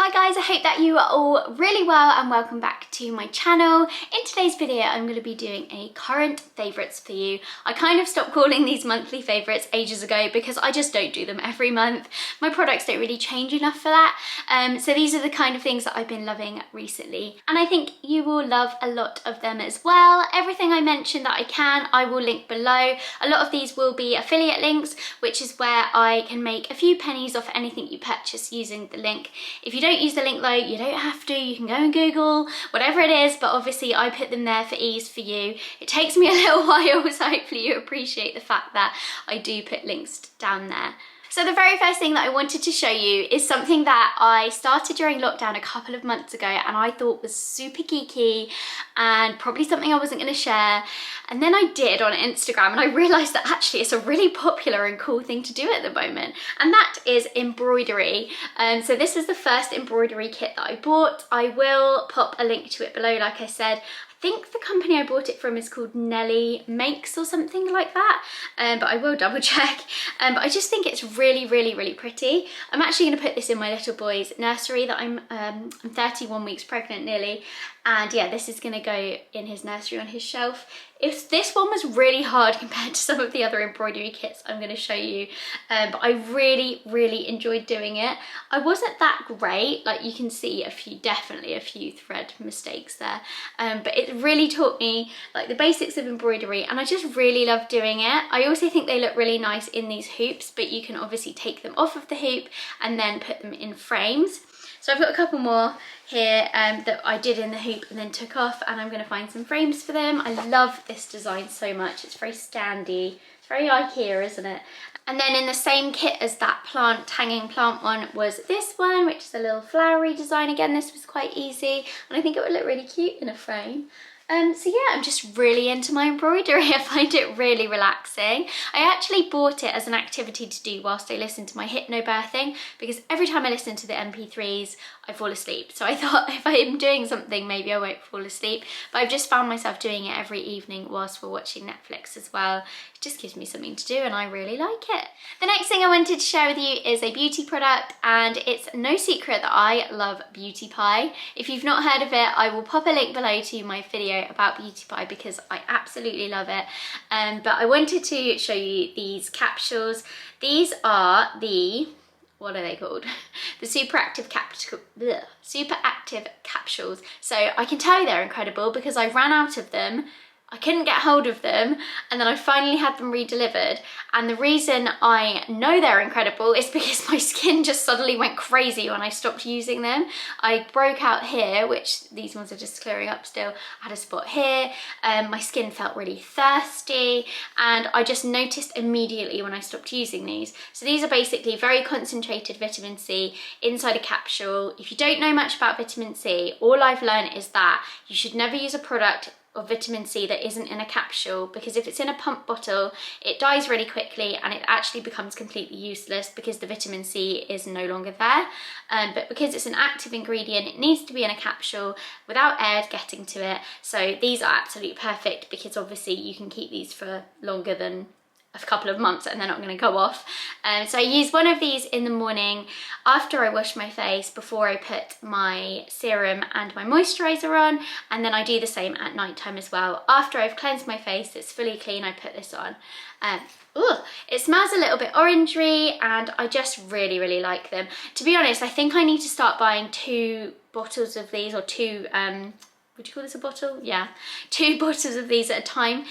Hi guys, I hope that you are all really well and welcome back to my channel. In today's video, I'm going to be doing a current favourites for you. I kind of stopped calling these monthly favourites ages ago because I just don't do them every month. My products don't really change enough for that. So these are the kind of things that I've been loving recently. And I think you will love a lot of them as well. Everything I mentioned that I will link below. A lot of these will be affiliate links, which is where I can make a few pennies off anything you purchase using the link. If you don't use the link though, you don't have to, you can go and Google whatever it is, but obviously I put them there for ease for you. It takes me a little while, so hopefully you appreciate the fact that I do put links down there. So the very first thing that I wanted to show you is something that I started during lockdown a couple of months ago and I thought was super geeky and probably something I wasn't going to share. And then I did on Instagram and I realised that actually it's a really popular and cool thing to do at the moment. And that is embroidery. So this was the first embroidery kit that I bought. I will pop a link to it below, like I said. I think the company I bought it from is called Nelly Makes or something like that, but I will double check. But I just think it's really pretty. I'm actually going to put this in my little boy's nursery that I'm 31 weeks pregnant nearly, and yeah, this is going to go in his nursery on his shelf. If this one was really hard compared to some of the other embroidery kits I'm going to show you, but I really enjoyed doing it. I wasn't that great, like you can see definitely a few thread mistakes there, but it really taught me like the basics of embroidery and I just really love doing it. I also think they look really nice in these hoops, but you can obviously take them off of the hoop and then put them in frames. So I've got a couple more here that I did in the hoop and then took off, and I'm going to find some frames for them. I love this design so much. It's very standy. It's very IKEA, isn't it? And then in the same kit as that hanging plant one was this one, which is a little flowery design. Again, this was quite easy and I think it would look really cute in a frame. So yeah, I'm just really into my embroidery. I find it really relaxing. I actually bought it as an activity to do whilst I listened to my hypnobirthing, because every time I listen to the MP3s, I fall asleep. So I thought if I'm doing something, maybe I won't fall asleep. But I've just found myself doing it every evening whilst we're watching Netflix as well. It just gives me something to do and I really like it. The next thing I wanted to share with you is a beauty product, and it's no secret that I love Beauty Pie. If you've not heard of it, I will pop a link below to my video about Beauty Pie because I absolutely love it. But I wanted to show you these capsules. These are the, what are they called? The super active capsules. So I can tell you they're incredible because I ran out of them. I couldn't get hold of them and then I finally had them re-delivered, and the reason I know they're incredible is because my skin just suddenly went crazy when I stopped using them. I broke out here, which these ones are just clearing up still. I had a spot here, my skin felt really thirsty and I just noticed immediately when I stopped using these. So these are basically very concentrated vitamin C inside a capsule. If you don't know much about vitamin C, all I've learned is that you should never use a product of vitamin C that isn't in a capsule, because if it's in a pump bottle it dies really quickly and it actually becomes completely useless because the vitamin C is no longer there. But because it's an active ingredient, it needs to be in a capsule without air getting to it. So these are absolutely perfect because obviously you can keep these for longer than a couple of months and they're not going to go off. So I use one of these in the morning after I wash my face, before I put my serum and my moisturizer on, and then I do the same at night time as well. After I've cleansed my face, it's fully clean, I put this on. It smells a little bit orangey and I just really like them. To be honest, I think I need to start buying 2 bottles of these, or 2 would you call this a bottle? Yeah, 2 bottles of these at a time,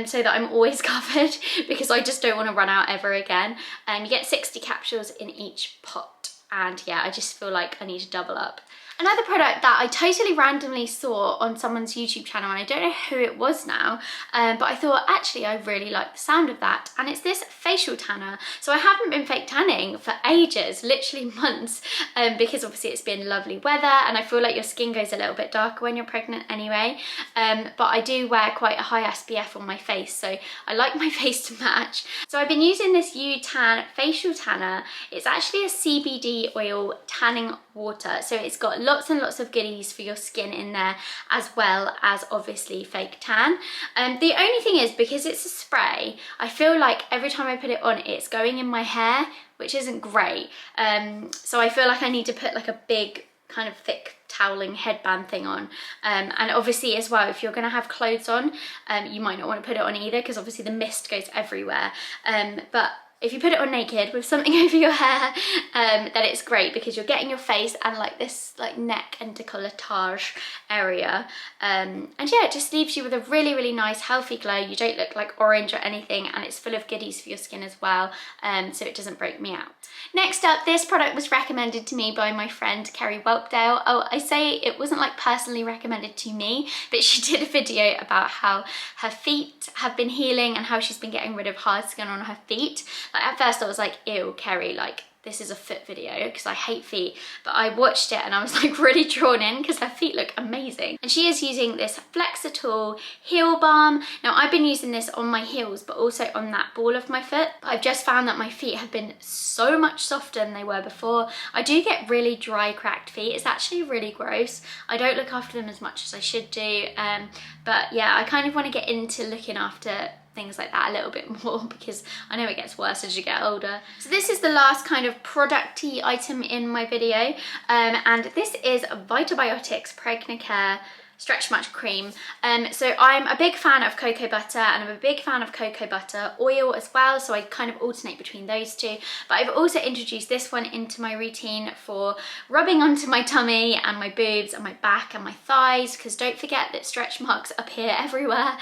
so that I'm always covered because I just don't want to run out ever again. You get 60 capsules in each pot, and yeah, I just feel like I need to double up. Another product that I totally randomly saw on someone's YouTube channel, and I don't know who it was now, but I thought actually I really like the sound of that, and it's this facial tanner. So I haven't been fake tanning for ages, literally months, because obviously it's been lovely weather and I feel like your skin goes a little bit darker when you're pregnant anyway, but I do wear quite a high SPF on my face, so I like my face to match. So I've been using this Houchin facial tanner. It's actually a CBD oil tanning water, so it's got lots and lots of goodies for your skin in there, as well as obviously fake tan. The only thing is, because it's a spray, I feel like every time I put it on it's going in my hair, which isn't great. So I feel like I need to put like a big kind of thick toweling headband thing on, and obviously as well, if you're going to have clothes on, you might not want to put it on either, because obviously the mist goes everywhere, but if you put it on naked with something over your hair, then it's great, because you're getting your face and like this like neck and decolletage area, and yeah, it just leaves you with a really, really nice healthy glow. You don't look like orange or anything, and it's full of goodies for your skin as well, so it doesn't break me out. Next up, this product was recommended to me by my friend Kerry Whelpdale. Oh, I say it wasn't like personally recommended to me, but she did a video about how her feet have been healing and how she's been getting rid of hard skin on her feet. Like, at first I was like, ew, Kerry, like this is a foot video, because I hate feet, but I watched it and I was like really drawn in because her feet look amazing. And she is using this Flexitool heel balm. Now, I've been using this on my heels, but also on that ball of my foot. But I've just found that my feet have been so much softer than they were before. I do get really dry, cracked feet. It's actually really gross. I don't look after them as much as I should do, but yeah, I kind of want to get into looking after things like that a little bit more, because I know it gets worse as you get older. So this is the last kind of producty item in my video, and this is Vitabiotics Pregnacare Stretch Mark Cream. So I'm a big fan of cocoa butter, and I'm a big fan of cocoa butter oil as well, so I kind of alternate between those two. But I've also introduced this one into my routine for rubbing onto my tummy and my boobs and my back and my thighs, because don't forget that stretch marks appear everywhere.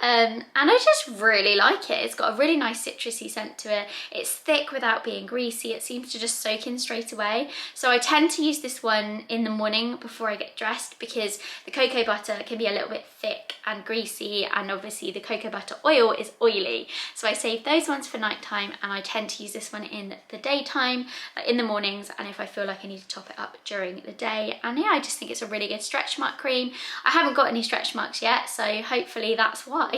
And I just really like it. It's got a really nice citrusy scent to it. It's thick without being greasy. It seems to just soak in straight away. So I tend to use this one in the morning before I get dressed, because the cocoa butter can be a little bit thick and greasy, and obviously the cocoa butter oil is oily. So I save those ones for nighttime, and I tend to use this one in the daytime, like in the mornings, and if I feel like I need to top it up during the day. And yeah, I just think it's a really good stretch mark cream. I haven't got any stretch marks yet, so hopefully that's why.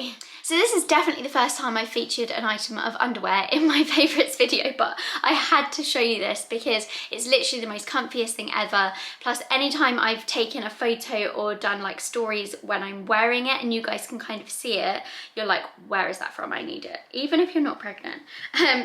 So this is definitely the first time I featured an item of underwear in my favourites video, but I had to show you this because it's literally the most comfiest thing ever. Plus, anytime I've taken a photo or done like stories when I'm wearing it and you guys can kind of see it, you're like, where is that from? I need it, even if you're not pregnant.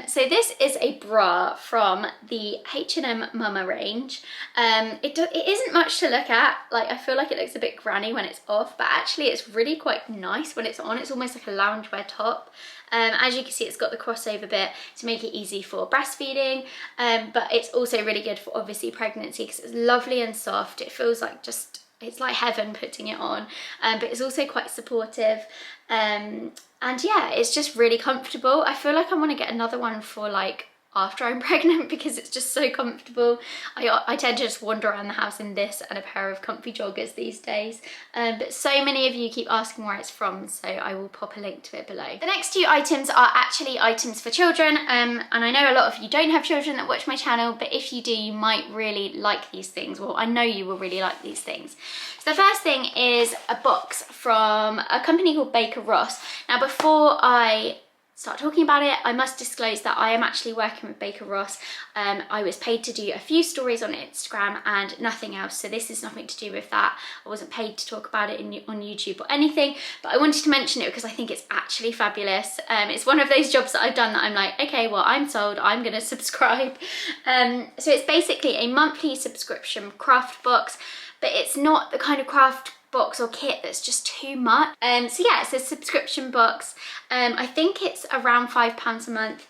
So this is a bra from the H&M Mama range. It isn't much to look at. Like, I feel like it looks a bit granny when it's off, but actually it's really quite nice when it's on. It's almost like a loungewear top. As you can see, it's got the crossover bit to make it easy for breastfeeding, but it's also really good for obviously pregnancy, because it's lovely and soft. It feels like it's like heaven putting it on, but it's also quite supportive, and yeah, it's just really comfortable. I feel like I want to get another one for like after I'm pregnant, because it's just so comfortable. I tend to just wander around the house in this and a pair of comfy joggers these days, but so many of you keep asking where it's from, so I will pop a link to it below. The next two items are actually items for children, and I know a lot of you don't have children that watch my channel, but if you do, you might really like these things. Well, I know you will really like these things. So the first thing is a box from a company called Baker Ross. Now, before I start talking about it, I must disclose that I am actually working with Baker Ross. I was paid to do a few stories on Instagram and nothing else, so this is nothing to do with that. I wasn't paid to talk about it on YouTube or anything, but I wanted to mention it because I think it's actually fabulous. It's one of those jobs that I've done that I'm like, okay, well, I'm sold, I'm gonna subscribe. So it's basically a monthly subscription craft box, but it's not the kind of craft box or kit that's just too much. So yeah, it's a subscription box. I think it's around £5 a month.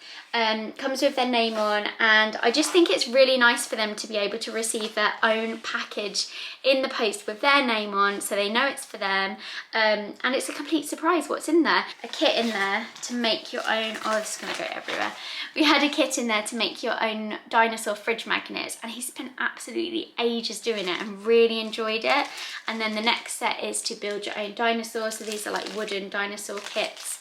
Comes with their name on, and I just think it's really nice for them to be able to receive their own package in the post with their name on, so they know it's for them, and it's a complete surprise what's in there. A kit in there to make your own, oh, this is gonna go everywhere. We had a kit in there to make your own dinosaur fridge magnets, and he spent absolutely ages doing it and really enjoyed it. And then the next set is to build your own dinosaur, so these are like wooden dinosaur kits.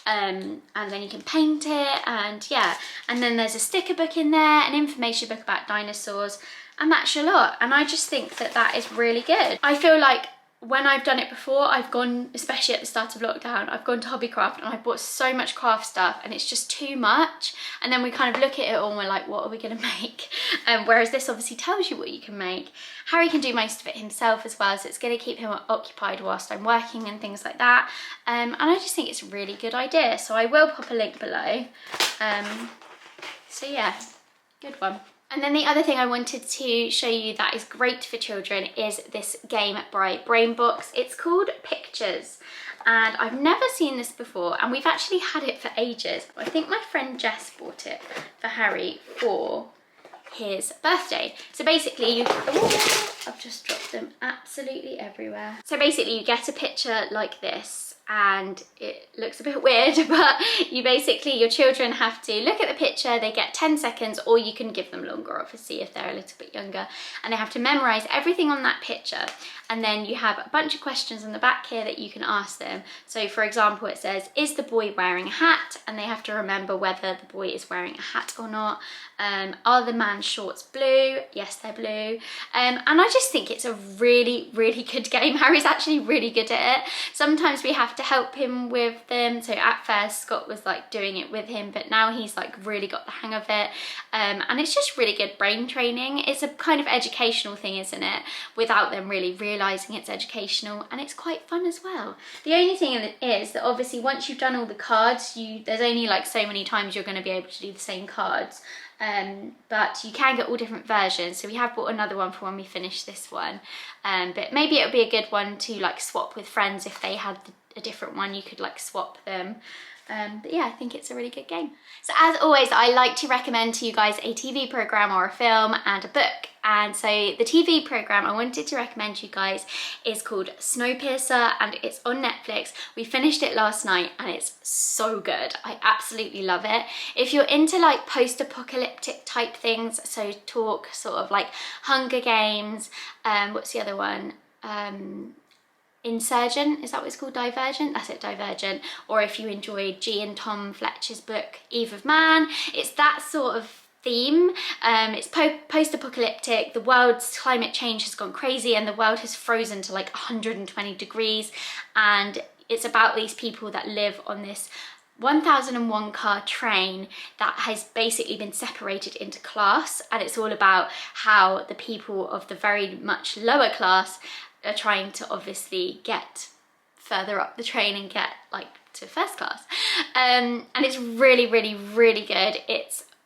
And then you can paint it, and yeah, and then there's a sticker book in there, an information book about dinosaurs, and that's your lot. And I just think that that is really good. I feel like when I've done it before, I've gone, especially at the start of lockdown, I've gone to Hobbycraft and I've bought so much craft stuff and it's just too much, and then we kind of look at it all and we're like, what are we gonna make? Whereas this obviously tells you what you can make. Harry can do most of it himself as well, so it's gonna keep him occupied whilst I'm working and things like that, and I just think it's a really good idea, so I will pop a link below. So yeah, good one. And then the other thing I wanted to show you that is great for children is this game by Brain Box. It's called Pictures, and I've never seen this before, and we've actually had it for ages. I think my friend Jess bought it for Harry for his birthday. So basically you, oh, I've just dropped them absolutely everywhere. So basically you get a picture like this, and it looks a bit weird, but your children have to look at the picture, they get 10 seconds, or you can give them longer, obviously, if they're a little bit younger, and they have to memorize everything on that picture. And then you have a bunch of questions on the back here that you can ask them. So for example, it says, is the boy wearing a hat? And they have to remember whether the boy is wearing a hat or not. Are the man's shorts blue? Yes, they're blue. And I just think it's a really, really good game. Harry's actually really good at it. Sometimes we have to help him with them. So at first Scott was like doing it with him, but now he's like really got the hang of it. And it's just really good brain training. It's a kind of educational thing, isn't it? Without them really realizing it's educational, and it's quite fun as well. The only thing is that obviously once you've done all the cards, there's only like so many times you're going to be able to do the same cards. But you can get all different versions, so we have bought another one for when we finish this one, but maybe it would be a good one to like swap with friends. If they had a different one, you could like swap them. But yeah, I think it's a really good game. So as always, I like to recommend to you guys a TV program or a film and a book. And so the TV program I wanted to recommend you guys is called Snowpiercer, and it's on Netflix. We finished it last night and it's so good. I absolutely love it. If you're into like post-apocalyptic type things, so talk sort of like Hunger Games, what's the other one? Insurgent, is that what it's called? Divergent? That's it, Divergent. Or if you enjoyed G and Tom Fletcher's book Eve of Man, it's that sort of theme. It's post-apocalyptic. The world's climate change has gone crazy and the world has frozen to like 120 degrees, and it's about these people that live on this 1001 car train that has basically been separated into class, and it's all about how the people of the very much lower class are trying to obviously get further up the train and get like to first class. And it's really, really, really good.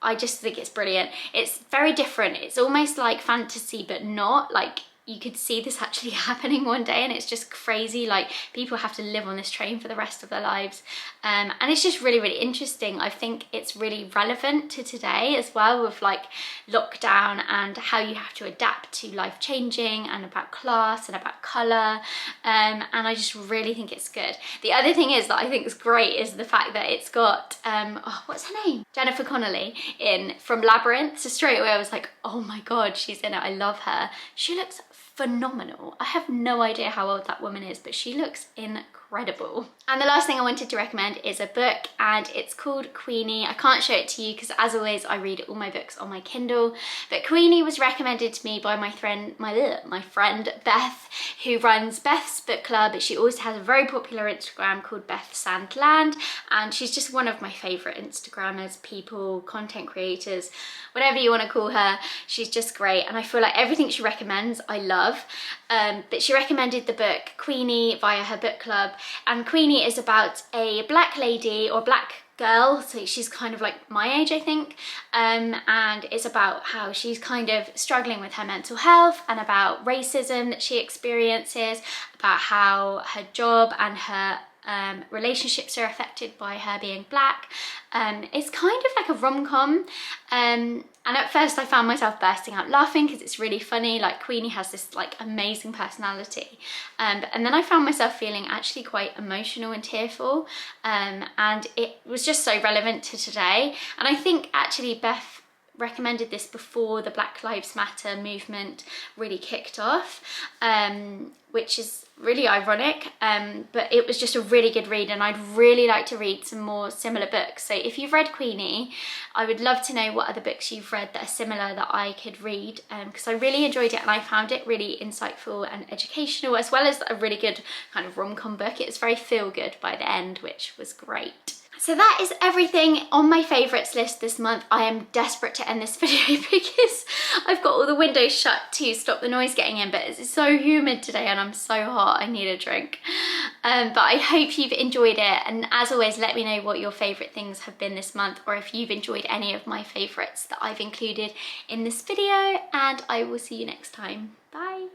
I just think it's brilliant. It's very different. It's almost like fantasy, but not. Like, you could see this actually happening one day, and it's just crazy. Like, people have to live on this train for the rest of their lives. And it's just really, really interesting. I think it's really relevant to today as well, with like lockdown and how you have to adapt to life changing, and about class and about colour. And I just really think it's good. The other thing is that I think is great is the fact that it's got, what's her name? Jennifer Connelly from Labyrinth. So straight away I was like, oh my God, she's in it. I love her. She looks phenomenal. I have no idea how old that woman is, but she looks incredible. And the last thing I wanted to recommend is a book, and it's called Queenie. I can't show it to you because, as always, I read all my books on my Kindle, but Queenie was recommended to me by my friend Beth, who runs Beth's Book Club. She also has a very popular Instagram called Beth Sandland, and she's just one of my favourite Instagrammers, people, content creators, whatever you want to call her. She's just great, and I feel like everything she recommends I love. But she recommended the book Queenie via her book club, and Queenie is about a black lady or black girl, so she's kind of like my age, I think, and it's about how she's kind of struggling with her mental health and about racism that she experiences, about how her job and her relationships are affected by her being black. It's kind of like a rom-com, and at first I found myself bursting out laughing because it's really funny. Like, Queenie has this like amazing personality, and then I found myself feeling actually quite emotional and tearful, and it was just so relevant to today. And I think actually Beth recommended this before the Black Lives Matter movement really kicked off, which is really ironic, but it was just a really good read, and I'd really like to read some more similar books. So if you've read Queenie, I would love to know what other books you've read that are similar that I could read, because I really enjoyed it and I found it really insightful and educational, as well as a really good kind of rom-com book. It was very feel-good by the end, which was great. So that is everything on my favourites list this month. I am desperate to end this video because I've got all the windows shut to stop the noise getting in, but it's so humid today and I'm so hot, I need a drink. But I hope you've enjoyed it, and as always, let me know what your favourite things have been this month, or if you've enjoyed any of my favourites that I've included in this video, and I will see you next time. Bye!